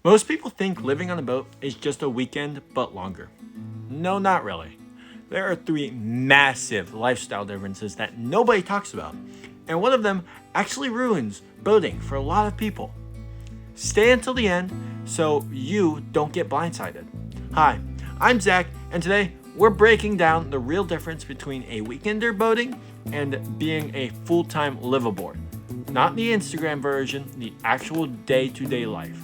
Most people think living on a boat is just a weekend, but longer. No, not really. There are three massive lifestyle differences that nobody talks about, and one of them actually ruins boating for a lot of people. Stay until the end so you don't get blindsided. Hi, I'm Zach, and today we're breaking down the real difference between a weekender boating and being a full-time liveaboard. Not the Instagram version, the actual day-to-day life.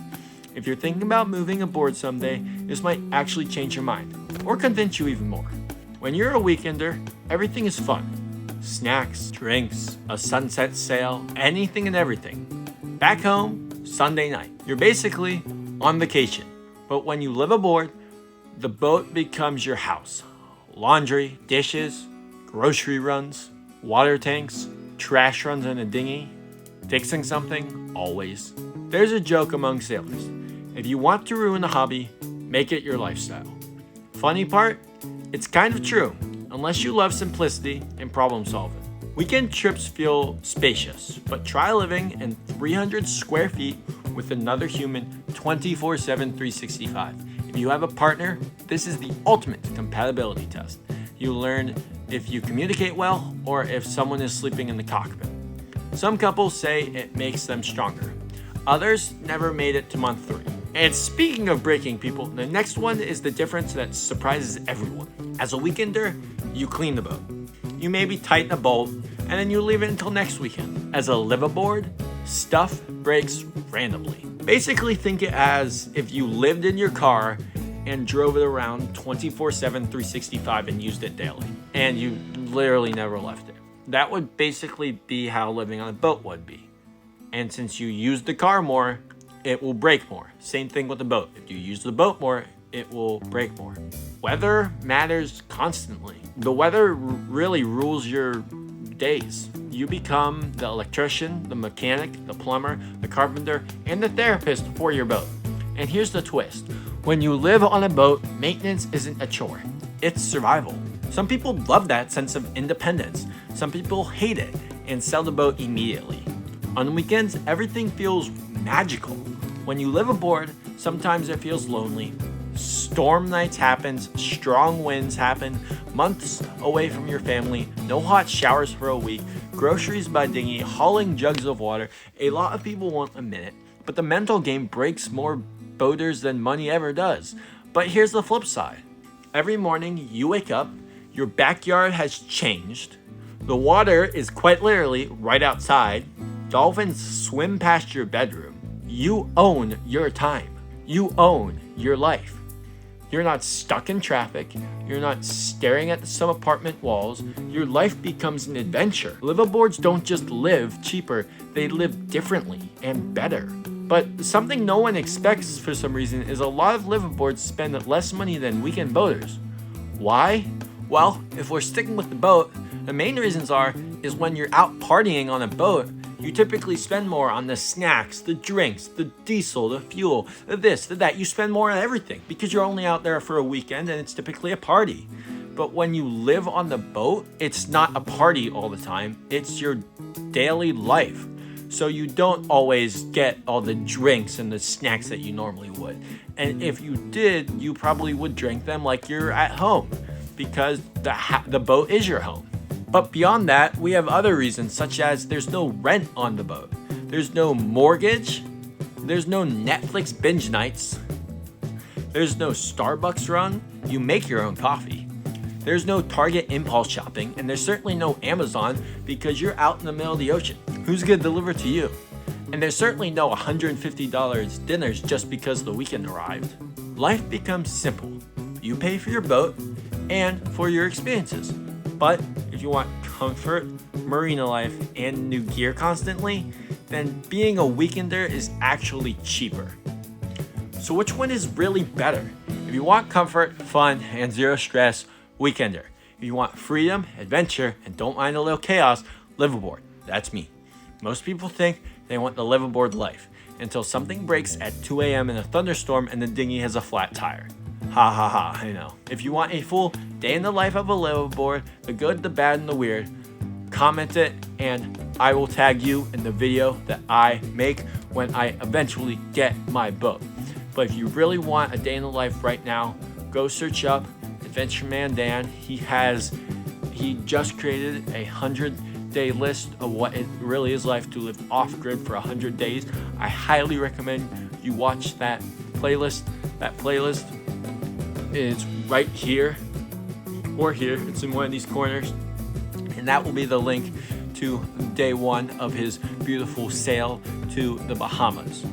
If you're thinking about moving aboard someday, this might actually change your mind, or convince you even more. When you're a weekender, everything is fun. Snacks, drinks, a sunset sail, anything and everything. Back home, Sunday night. You're basically on vacation. But when you live aboard, the boat becomes your house. Laundry, dishes, grocery runs, water tanks, trash runs in a dinghy. Fixing something, always. There's a joke among sailors. If you want to ruin a hobby, make it your lifestyle. Funny part? It's kind of true, unless you love simplicity and problem solving. Weekend trips feel spacious, but try living in 300 square feet with another human 24/7, 365. If you have a partner, this is the ultimate compatibility test. You learn if you communicate well or if someone is sleeping in the cockpit. Some couples say it makes them stronger. Others never made it to month 3. And speaking of breaking people, the next one is the difference that surprises everyone. As a weekender, you clean the boat. You maybe tighten a bolt, and then you leave it until next weekend. As a liveaboard, stuff breaks randomly. Basically think it as if you lived in your car and drove it around 24/7, 365 and used it daily. And you literally never left it. That would basically be how living on a boat would be. And since you use the car more, it will break more. Same thing with the boat. If you use the boat more, it will break more. Weather matters constantly. The weather really rules your days. You become the electrician, the mechanic, the plumber, the carpenter, and the therapist for your boat. And here's the twist. When you live on a boat, maintenance isn't a chore. It's survival. Some people love that sense of independence. Some people hate it and sell the boat immediately. On weekends, everything feels magical. When you live aboard, sometimes it feels lonely. Storm nights happen, strong winds happen, months away from your family, no hot showers for a week, groceries by dinghy, hauling jugs of water. A lot of people won't admit it, but the mental game breaks more boaters than money ever does. But here's the flip side. Every morning you wake up, your backyard has changed. The water is quite literally right outside. Dolphins swim past your bedroom. You own your time. You own your life. You're not stuck in traffic. You're not staring at some apartment walls. Your life becomes an adventure. Liveaboards don't just live cheaper, they live differently and better. But something no one expects for some reason is a lot of liveaboards spend less money than weekend boaters. Why? Well, if we're sticking with the boat, the main reasons is when you're out partying on a boat, you typically spend more on the snacks, the drinks, the diesel, the fuel, the this, the that. You spend more on everything because you're only out there for a weekend and it's typically a party. But when you live on the boat, it's not a party all the time. It's your daily life. So you don't always get all the drinks and the snacks that you normally would. And if you did, you probably would drink them like you're at home because the boat is your home. But beyond that, we have other reasons, such as there's no rent on the boat. There's no mortgage. There's no Netflix binge nights. There's no Starbucks run. You make your own coffee. There's no Target impulse shopping, and there's certainly no Amazon because you're out in the middle of the ocean. Who's gonna deliver to you? And there's certainly no $150 dinners just because the weekend arrived. Life becomes simple. You pay for your boat and for your experiences. But if you want comfort, marina life, and new gear constantly, then being a weekender is actually cheaper. So which one is really better? If you want comfort, fun, and zero stress, weekender. If you want freedom, adventure, and don't mind a little chaos, liveaboard. That's me. Most people think they want the liveaboard life until something breaks at 2 a.m. in a thunderstorm and the dinghy has a flat tire. Ha ha ha, I know. If you want a full day in the life of a liveaboard, the good, the bad, and the weird, comment it and I will tag you in the video that I make when I eventually get my boat. But if you really want a day in the life right now, go search up Adventure Man Dan. He just created a 100-day list of what it really is like to live off-grid for 100 days. I highly recommend you watch that playlist. That playlist is right here or here. It's in one of these corners. And that will be the link to day one of his beautiful sail to the Bahamas.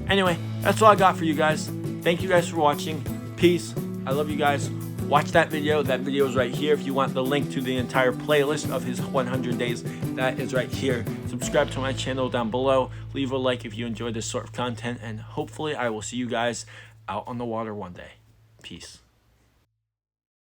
Anyway, that's all I got for you guys. Thank you guys for watching. Peace. I love you guys. Watch that video. That video is right here. If you want the link to the entire playlist of his 100 days, that is right here. Subscribe to my channel down below. Leave a like if you enjoy this sort of content. And hopefully I will see you guys out on the water one day. Peace.